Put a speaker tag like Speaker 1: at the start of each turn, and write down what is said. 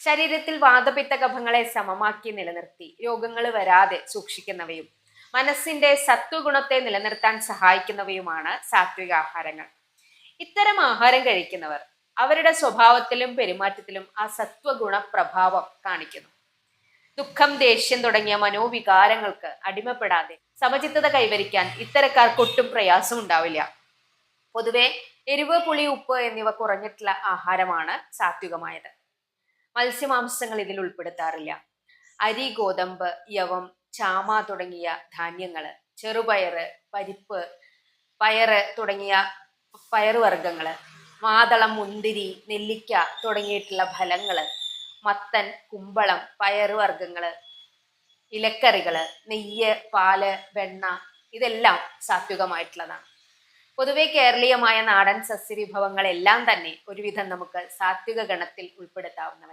Speaker 1: ശരീരത്തിൽ വാതപിത്ത കഫങ്ങളെ സമമാക്കി നിലനിർത്തി രോഗങ്ങൾ വരാതെ സൂക്ഷിക്കുന്നവയും മനസ്സിന്റെ സത്വഗുണത്തെ നിലനിർത്താൻ സഹായിക്കുന്നവയുമാണ് സാത്വിക ആഹാരങ്ങൾ. ഇത്തരം ആഹാരം കഴിക്കുന്നവർ അവരുടെ സ്വഭാവത്തിലും പെരുമാറ്റത്തിലും ആ സത്വഗുണ പ്രഭാവം കാണിക്കുന്നു. ദുഃഖം, ദേഷ്യം തുടങ്ങിയ മനോവികാരങ്ങൾക്ക് അടിമപ്പെടാതെ സമചിത്തത കൈവരിക്കാൻ ഇത്തരക്കാർക്ക് ഒട്ടും പ്രയാസം ഉണ്ടാവില്ല. പൊതുവെ എരിവ്, പുളി, ഉപ്പ് എന്നിവ കുറഞ്ഞിട്ടുള്ള ആഹാരമാണ് സാത്വികമായത്. മത്സ്യമാംസങ്ങൾ ഇതിൽ ഉൾപ്പെടുത്താറില്ല. അരി, ഗോതമ്പ്, യവം, ചാമ തുടങ്ങിയ ധാന്യങ്ങള്, ചെറുപയറ്, പരിപ്പ്, പയറ് തുടങ്ങിയ പയറുവർഗ്ഗങ്ങള്, മാതളം, മുന്തിരി, നെല്ലിക്ക തുടങ്ങിയിട്ടുള്ള ഫലങ്ങള്, മത്തൻ, കുമ്പളം, പയറുവർഗ്ഗങ്ങള്, ഇലക്കറികള്, നെയ്യ്, പാല്, വെണ്ണ ഇതെല്ലാം സാത്വികമായിട്ടുള്ളതാണ്. പൊതുവെ കേരളീയമായ നാടൻ സസ്യവിഭവങ്ങളെല്ലാം തന്നെ ഒരുവിധം നമുക്ക് സാത്വിക ഗണത്തിൽ ഉൾപ്പെടുത്താവുന്നവ.